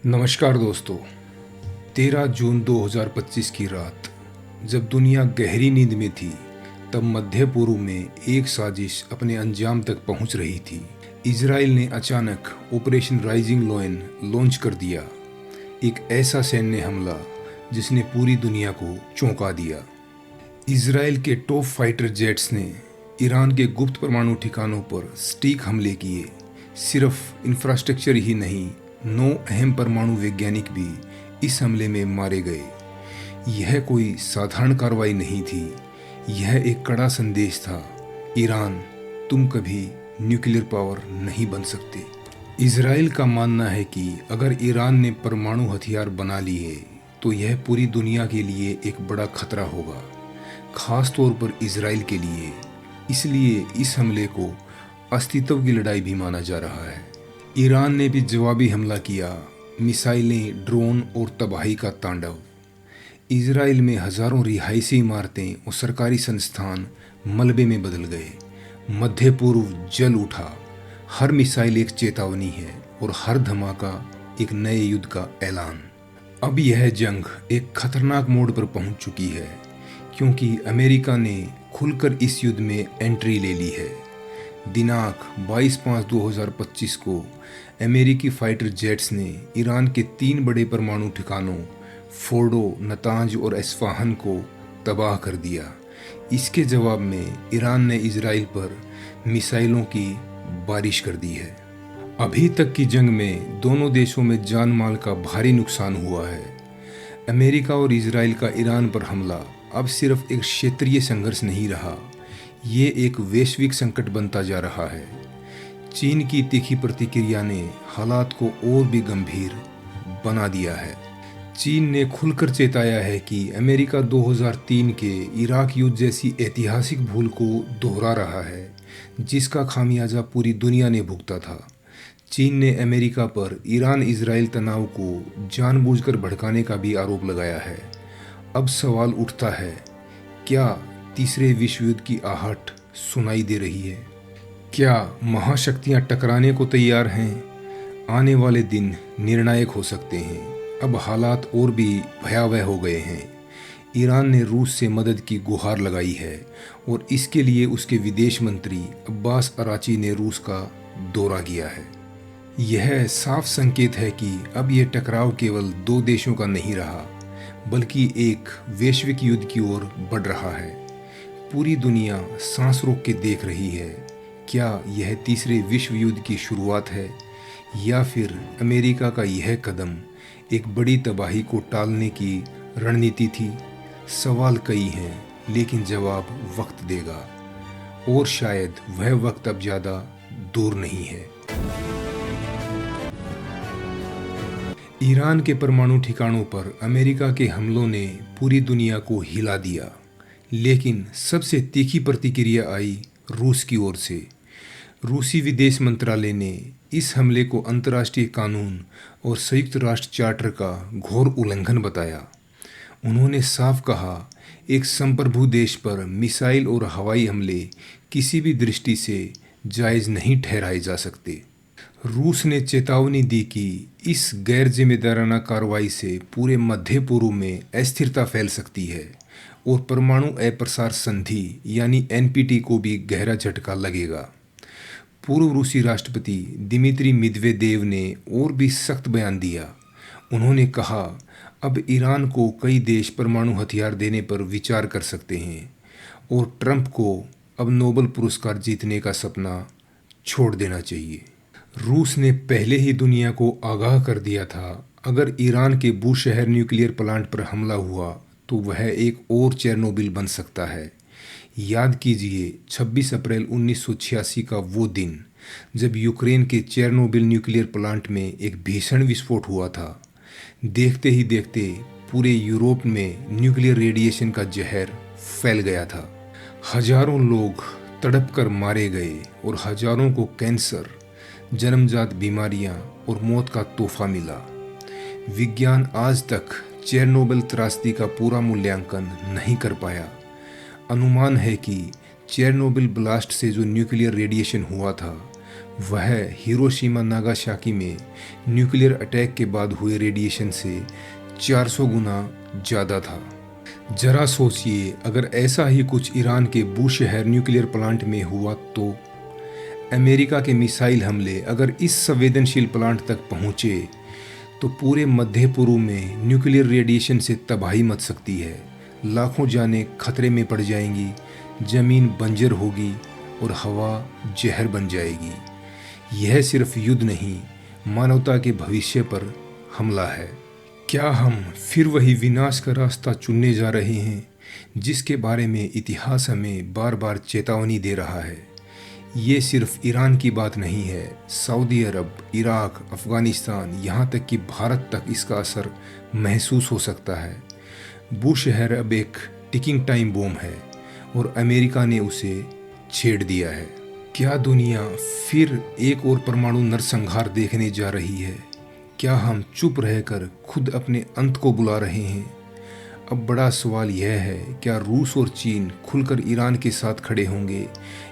नमस्कार दोस्तों। 13 जून 2025 की रात जब दुनिया गहरी नींद में थी, तब मध्य पूर्व में एक साजिश अपने अंजाम तक पहुंच रही थी। इजराइल ने अचानक ऑपरेशन राइजिंग लायन लॉन्च कर दिया, एक ऐसा सैन्य हमला जिसने पूरी दुनिया को चौंका दिया। इजराइल के टॉप फाइटर जेट्स ने ईरान के गुप्त परमाणु ठिकानों पर सटीक हमले किए। सिर्फ इंफ्रास्ट्रक्चर ही नहीं, 9 अहम परमाणु वैज्ञानिक भी इस हमले में मारे गए। यह कोई साधारण कार्रवाई नहीं थी, यह एक कड़ा संदेश था। ईरान, तुम कभी न्यूक्लियर पावर नहीं बन सकते। इजराइल का मानना है कि अगर ईरान ने परमाणु हथियार बना लिए तो यह पूरी दुनिया के लिए एक बड़ा खतरा होगा, खास तौर पर इजराइल के लिए। इसलिए इस हमले को अस्तित्व की लड़ाई भी माना जा रहा है। ईरान ने भी जवाबी हमला किया, मिसाइलें, ड्रोन और तबाही का तांडव। इजराइल में हजारों रिहायशी इमारतें और सरकारी संस्थान मलबे में बदल गए। मध्य पूर्व जल उठा। हर मिसाइल एक चेतावनी है और हर धमाका एक नए युद्ध का ऐलान। अब यह जंग एक खतरनाक मोड़ पर पहुंच चुकी है, क्योंकि अमेरिका ने खुलकर इस युद्ध में एंट्री ले ली है। दिनांक 22/5/2025 को अमेरिकी फाइटर जेट्स ने ईरान के 3 बड़े परमाणु ठिकानों फोर्डो, नतांज और एस्फाहान को तबाह कर दिया। इसके जवाब में ईरान ने इजराइल पर मिसाइलों की बारिश कर दी है। अभी तक की जंग में दोनों देशों में जान माल का भारी नुकसान हुआ है। अमेरिका और इजराइल का ईरान पर हमला अब सिर्फ एक क्षेत्रीय संघर्ष नहीं रहा, ये एक वैश्विक संकट बनता जा रहा है। चीन की तीखी प्रतिक्रिया ने हालात को और भी गंभीर बना दिया है। चीन ने खुलकर चेताया है कि अमेरिका 2003 के इराक युद्ध जैसी ऐतिहासिक भूल को दोहरा रहा है, जिसका खामियाजा पूरी दुनिया ने भुगता था। चीन ने अमेरिका पर ईरान इजराइल तनाव को जानबूझकर भड़काने का भी आरोप लगाया है। अब सवाल उठता है, क्या तीसरे विश्व युद्ध की आहट सुनाई दे रही है? क्या महाशक्तियां टकराने को तैयार हैं? आने वाले दिन निर्णायक हो सकते हैं। अब हालात और भी भयावह हो गए हैं। ईरान ने रूस से मदद की गुहार लगाई है और इसके लिए उसके विदेश मंत्री अब्बास अराची ने रूस का दौरा किया है। यह साफ संकेत है कि अब यह टकराव केवल 2 देशों का नहीं रहा, बल्कि एक वैश्विक युद्ध की ओर बढ़ रहा है। पूरी दुनिया सांस रोक के देख रही है। क्या यह तीसरे विश्व युद्ध की शुरुआत है, या फिर अमेरिका का यह कदम एक बड़ी तबाही को टालने की रणनीति थी? सवाल कई हैं, लेकिन जवाब वक्त देगा, और शायद वह वक्त अब ज़्यादा दूर नहीं है। ईरान के परमाणु ठिकानों पर अमेरिका के हमलों ने पूरी दुनिया को हिला दिया, लेकिन सबसे तीखी प्रतिक्रिया आई रूस की ओर से। रूसी विदेश मंत्रालय ने इस हमले को अंतर्राष्ट्रीय कानून और संयुक्त राष्ट्र चार्टर का घोर उल्लंघन बताया। उन्होंने साफ कहा, एक संप्रभु देश पर मिसाइल और हवाई हमले किसी भी दृष्टि से जायज़ नहीं ठहराए जा सकते। रूस ने चेतावनी दी कि इस गैर जिम्मेदाराना कार्रवाई से पूरे मध्य पूर्व में अस्थिरता फैल सकती है और परमाणु अप्रसार संधि यानी एनपीटी को भी गहरा झटका लगेगा। पूर्व रूसी राष्ट्रपति दिमित्री मेदवेदेव ने और भी सख्त बयान दिया। उन्होंने कहा, अब ईरान को कई देश परमाणु हथियार देने पर विचार कर सकते हैं और ट्रंप को अब नोबेल पुरस्कार जीतने का सपना छोड़ देना चाहिए। रूस ने पहले ही दुनिया को आगाह कर दिया था, अगर ईरान के बूशहर न्यूक्लियर प्लांट पर हमला हुआ तो वह एक और चेरनोबिल बन सकता है। याद कीजिए 26 अप्रैल 1986 का वो दिन, जब यूक्रेन के चेरनोबिल न्यूक्लियर प्लांट में एक भीषण विस्फोट हुआ था। देखते ही देखते पूरे यूरोप में न्यूक्लियर रेडिएशन का जहर फैल गया था। हजारों लोग तड़प कर मारे गए और हजारों को कैंसर, जन्मजात बीमारियां और मौत का तोहफा मिला। विज्ञान आज तक चेरनोबिल त्रासदी का पूरा मूल्यांकन नहीं कर पाया। अनुमान है कि चेरनोबिल ब्लास्ट से जो न्यूक्लियर रेडिएशन हुआ था वह हिरोशिमा नागासाकी में न्यूक्लियर अटैक के बाद हुए रेडिएशन से 400 गुना ज़्यादा था। जरा सोचिए, अगर ऐसा ही कुछ ईरान के बूशहर न्यूक्लियर प्लांट में हुआ तो अमेरिका के मिसाइल हमले अगर इस संवेदनशील प्लांट तक पहुँचे तो पूरे मध्य पूर्व में न्यूक्लियर रेडिएशन से तबाही मच सकती है। लाखों जानें खतरे में पड़ जाएंगी, ज़मीन बंजर होगी और हवा जहर बन जाएगी। यह सिर्फ युद्ध नहीं, मानवता के भविष्य पर हमला है। क्या हम फिर वही विनाश का रास्ता चुनने जा रहे हैं जिसके बारे में इतिहास हमें बार बार चेतावनी दे रहा है? ये सिर्फ ईरान की बात नहीं है। सऊदी अरब, इराक, अफ़गानिस्तान, यहाँ तक कि भारत तक इसका असर महसूस हो सकता है। बूशहर अब एक टिकिंग टाइम बम है और अमेरिका ने उसे छेड़ दिया है। क्या दुनिया फिर एक और परमाणु नरसंहार देखने जा रही है? क्या हम चुप रहकर खुद अपने अंत को बुला रहे हैं? अब बड़ा सवाल यह है, क्या रूस और चीन खुलकर ईरान के साथ खड़े होंगे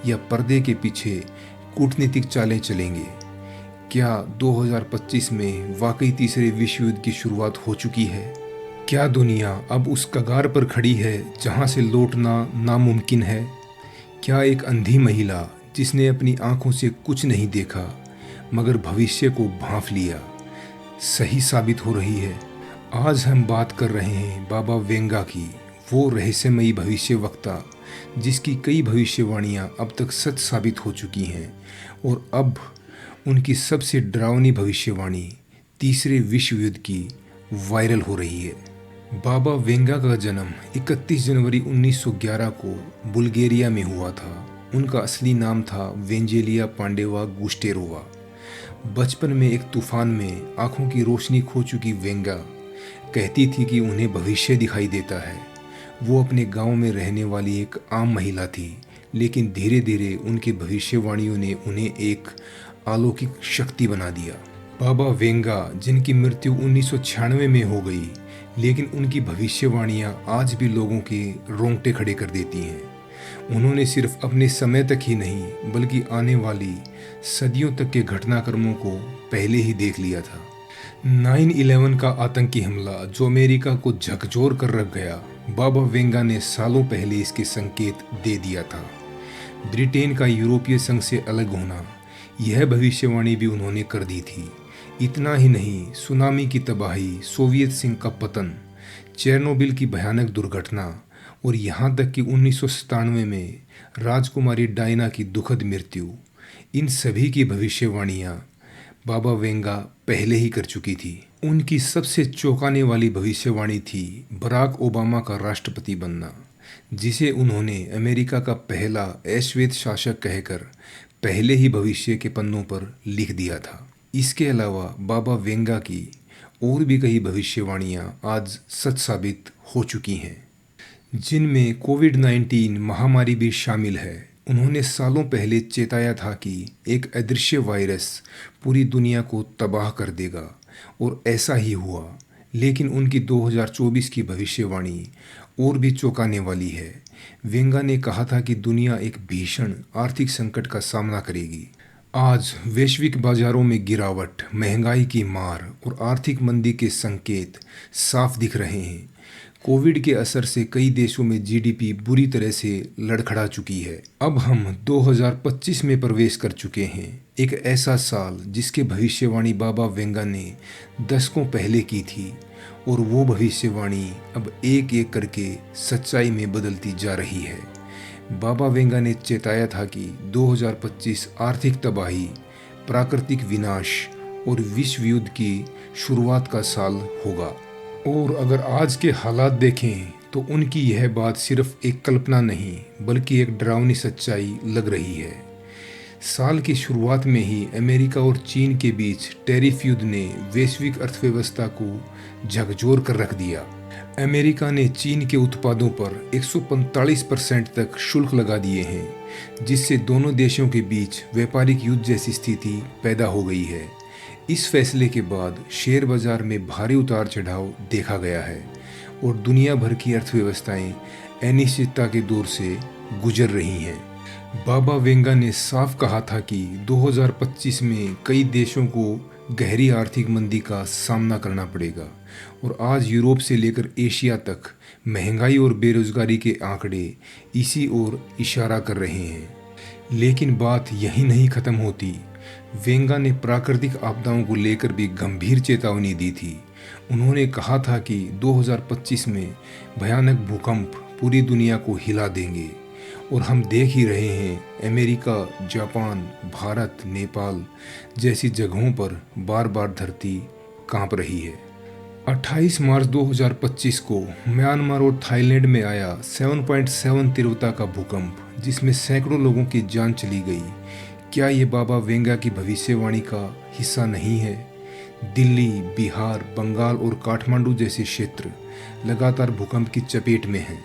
या पर्दे के पीछे कूटनीतिक चालें चलेंगे? क्या 2025 में वाकई तीसरे विश्व युद्ध की शुरुआत हो चुकी है? क्या दुनिया अब उस कगार पर खड़ी है जहां से लौटना नामुमकिन है? क्या एक अंधी महिला जिसने अपनी आंखों से कुछ नहीं देखा मगर भविष्य को भांप लिया, सही साबित हो रही है? आज हम बात कर रहे हैं बाबा वेंगा की, वो रहस्यमयी भविष्यवक्ता जिसकी कई भविष्यवाणियां अब तक सच साबित हो चुकी हैं और अब उनकी सबसे डरावनी भविष्यवाणी तीसरे विश्व युद्ध की वायरल हो रही है। बाबा वेंगा का जन्म 31 जनवरी 1911 को बुल्गारिया में हुआ था। उनका असली नाम था वेंजेलिया पांडेवा गुस्टेरोवा। बचपन में एक तूफान में आंखों की रोशनी खो चुकी वेंगा कहती थी कि उन्हें भविष्य दिखाई देता है। वो अपने गांव में रहने वाली एक आम महिला थी, लेकिन धीरे धीरे उनकी भविष्यवाणियों ने उन्हें एक अलौकिक शक्ति बना दिया। बाबा वेंगा, जिनकी मृत्यु 1996 में हो गई, लेकिन उनकी भविष्यवाणियां आज भी लोगों के रोंगटे खड़े कर देती हैं। उन्होंने सिर्फ अपने समय तक ही नहीं बल्कि आने वाली सदियों तक के घटनाक्रमों को पहले ही देख लिया था। 9/11 का आतंकी हमला जो अमेरिका को झकझोर कर रख गया, बाबा वेंगा ने सालों पहले इसके संकेत दे दिया था। ब्रिटेन का यूरोपीय संघ से अलग होना, यह भविष्यवाणी भी उन्होंने कर दी थी। इतना ही नहीं, सुनामी की तबाही, सोवियत संघ का पतन, चेरनोबिल की भयानक दुर्घटना और यहाँ तक कि 1997 में राजकुमारी डायना की दुखद मृत्यु, इन सभी की भविष्यवाणियाँ बाबा वेंगा पहले ही कर चुकी थी। उनकी सबसे चौंकाने वाली भविष्यवाणी थी बराक ओबामा का राष्ट्रपति बनना, जिसे उन्होंने अमेरिका का पहला अश्वेत शासक कहकर पहले ही भविष्य के पन्नों पर लिख दिया था। इसके अलावा बाबा वेंगा की और भी कई भविष्यवाणियाँ आज सच साबित हो चुकी हैं, जिनमें कोविड-19 महामारी भी शामिल है। उन्होंने सालों पहले चेताया था कि एक अदृश्य वायरस पूरी दुनिया को तबाह कर देगा और ऐसा ही हुआ। लेकिन उनकी 2024 की भविष्यवाणी और भी चौंकाने वाली है। वेंगा ने कहा था कि दुनिया एक भीषण आर्थिक संकट का सामना करेगी। आज वैश्विक बाजारों में गिरावट, महंगाई की मार और आर्थिक मंदी के संकेत साफ दिख रहे हैं। कोविड के असर से कई देशों में जीडीपी बुरी तरह से लड़खड़ा चुकी है। अब हम 2025 में प्रवेश कर चुके हैं, एक ऐसा साल जिसके भविष्यवाणी बाबा वेंगा ने दशकों पहले की थी और वो भविष्यवाणी अब एक एक करके सच्चाई में बदलती जा रही है। बाबा वेंगा ने चेताया था कि 2025 आर्थिक तबाही, प्राकृतिक विनाश और विश्व युद्ध की शुरुआत का साल होगा। और अगर आज के हालात देखें तो उनकी यह बात सिर्फ एक कल्पना नहीं बल्कि एक डरावनी सच्चाई लग रही है। साल की शुरुआत में ही अमेरिका और चीन के बीच टैरिफ युद्ध ने वैश्विक अर्थव्यवस्था को झकझोर कर रख दिया। अमेरिका ने चीन के उत्पादों पर 145% तक शुल्क लगा दिए हैं, जिससे दोनों देशों के बीच व्यापारिक युद्ध जैसी स्थिति पैदा हो गई है। इस फैसले के बाद शेयर बाजार में भारी उतार चढ़ाव देखा गया है और दुनिया भर की अर्थव्यवस्थाएं अनिश्चितता के दौर से गुजर रही हैं। बाबा वेंगा ने साफ कहा था कि 2025 में कई देशों को गहरी आर्थिक मंदी का सामना करना पड़ेगा और आज यूरोप से लेकर एशिया तक महंगाई और बेरोजगारी के आंकड़े इसी ओर इशारा कर रहे हैं। लेकिन बात यहीं नहीं खत्म होती। वेंगा ने प्राकृतिक आपदाओं को लेकर भी गंभीर चेतावनी दी थी। उन्होंने कहा था कि 2025 में भयानक भूकंप पूरी दुनिया को हिला देंगे और हम देख ही रहे हैं अमेरिका, जापान, भारत, नेपाल जैसी जगहों पर बार बार धरती कांप रही है। 28 मार्च 2025 को म्यांमार और थाईलैंड में आया 7.7 तीव्रता का भूकंप, जिसमें सैकड़ों लोगों की जान चली गई। क्या ये बाबा वेंगा की भविष्यवाणी का हिस्सा नहीं है? दिल्ली, बिहार, बंगाल और काठमांडू जैसे क्षेत्र लगातार भूकंप की चपेट में हैं।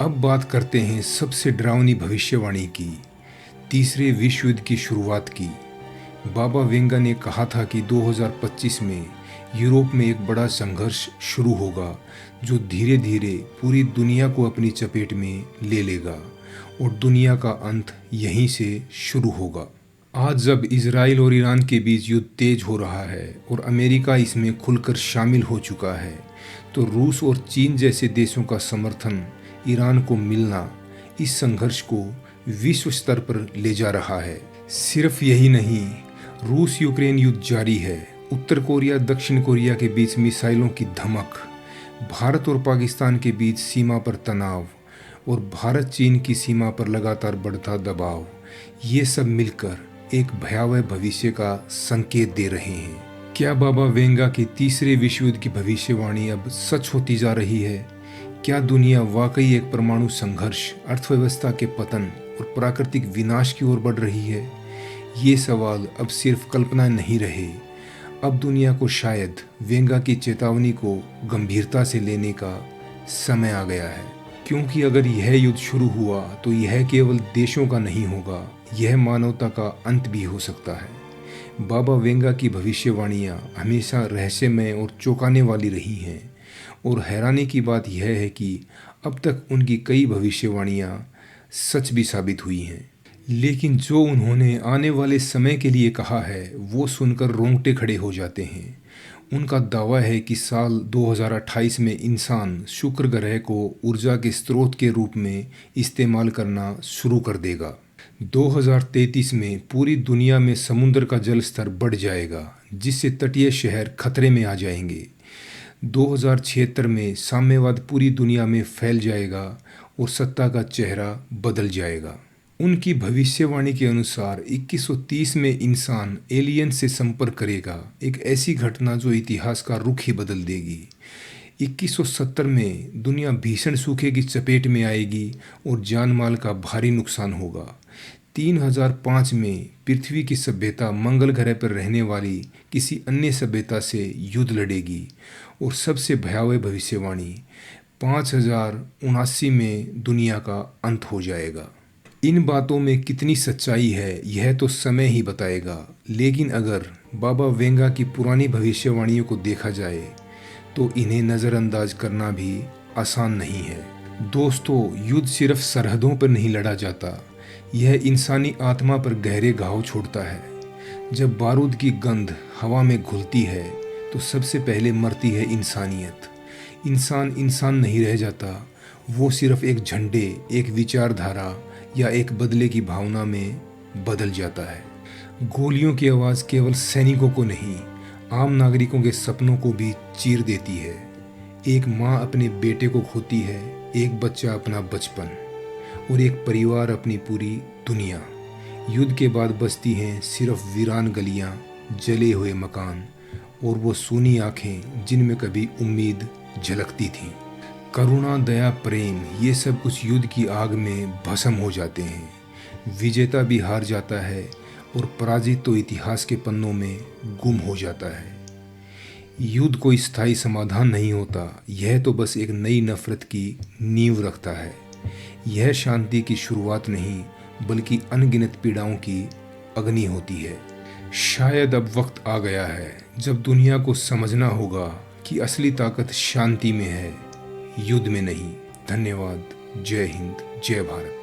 अब बात करते हैं सबसे डरावनी भविष्यवाणी की, तीसरे विश्व युद्ध की शुरुआत की। बाबा वेंगा ने कहा था कि 2025 में यूरोप में एक बड़ा संघर्ष शुरू होगा जो धीरे धीरे पूरी दुनिया को अपनी चपेट में ले लेगा और दुनिया का अंत यहीं से शुरू होगा। आज जब इजराइल और ईरान के बीच युद्ध तेज हो रहा है और अमेरिका इसमें खुलकर शामिल हो चुका है, तो रूस और चीन जैसे देशों का समर्थन ईरान को मिलना इस संघर्ष को विश्व स्तर पर ले जा रहा है। सिर्फ यही नहीं, रूस यूक्रेन युद्ध जारी है, उत्तर कोरिया दक्षिण कोरिया के बीच मिसाइलों की धमक, भारत और पाकिस्तान के बीच सीमा पर तनाव और भारत चीन की सीमा पर लगातार बढ़ता दबाव, ये सब मिलकर एक भयावह भविष्य का संकेत दे रहे हैं। क्या बाबा वेंगा की तीसरे विश्व युद्ध की भविष्यवाणी अब सच होती जा रही है? क्या दुनिया वाकई एक परमाणु संघर्ष, अर्थव्यवस्था के पतन और प्राकृतिक विनाश की ओर बढ़ रही है? ये सवाल अब सिर्फ कल्पना नहीं रहे। अब दुनिया को शायद वेंगा की चेतावनी को गंभीरता से लेने का समय आ गया है, क्योंकि अगर यह युद्ध शुरू हुआ तो यह केवल देशों का नहीं होगा, यह मानवता का अंत भी हो सकता है। बाबा वेंगा की भविष्यवाणियाँ हमेशा रहस्यमय और चौंकाने वाली रही हैं और हैरानी की बात यह है कि अब तक उनकी कई भविष्यवाणियाँ सच भी साबित हुई हैं। लेकिन जो उन्होंने आने वाले समय के लिए कहा है वो सुनकर रोंगटे खड़े हो जाते हैं। उनका दावा है कि साल 2028 में इंसान शुक्र ग्रह को ऊर्जा के स्रोत के रूप में इस्तेमाल करना शुरू कर देगा। 2033 में पूरी दुनिया में समुद्र का जल स्तर बढ़ जाएगा, जिससे तटीय शहर खतरे में आ जाएंगे। 2076 में साम्यवाद पूरी दुनिया में फैल जाएगा और सत्ता का चेहरा बदल जाएगा। उनकी भविष्यवाणी के अनुसार 2130 में इंसान एलियन से संपर्क करेगा, एक ऐसी घटना जो इतिहास का रुख ही बदल देगी। 2170 में दुनिया भीषण सूखे की चपेट में आएगी और जान माल का भारी नुकसान होगा। 3005 में पृथ्वी की सभ्यता मंगल ग्रह पर रहने वाली किसी अन्य सभ्यता से युद्ध लड़ेगी। और सबसे भयावह भविष्यवाणी, 5079 में दुनिया का अंत हो जाएगा। इन बातों में कितनी सच्चाई है यह तो समय ही बताएगा, लेकिन अगर बाबा वेंगा की पुरानी भविष्यवाणियों को देखा जाए तो इन्हें नज़रअंदाज करना भी आसान नहीं है। दोस्तों, युद्ध सिर्फ सरहदों पर नहीं लड़ा जाता, यह इंसानी आत्मा पर गहरे घाव छोड़ता है। जब बारूद की गंध हवा में घुलती है तो सबसे पहले मरती है इंसानियत। इंसान नहीं रह जाता, वो सिर्फ एक झंडे, एक विचारधारा या एक बदले की भावना में बदल जाता है। गोलियों की आवाज़ केवल सैनिकों को नहीं, आम नागरिकों के सपनों को भी चीर देती है। एक माँ अपने बेटे को खोती है, एक बच्चा अपना बचपन और एक परिवार अपनी पूरी दुनिया। युद्ध के बाद बचती हैं सिर्फ वीरान गलियाँ, जले हुए मकान और वो सूनी आँखें जिनमें कभी उम्मीद झलकती थी। करुणा, दया, प्रेम, ये सब उस युद्ध की आग में भस्म हो जाते हैं। विजेता भी हार जाता है और पराजित तो इतिहास के पन्नों में गुम हो जाता है। युद्ध कोई स्थायी समाधान नहीं होता, यह तो बस एक नई नफरत की नींव रखता है। यह शांति की शुरुआत नहीं बल्कि अनगिनत पीड़ाओं की अग्नि होती है। शायद अब वक्त आ गया है जब दुनिया को समझना होगा कि असली ताकत शांति में है, युद्ध में नहीं। धन्यवाद। जय हिंद, जय भारत।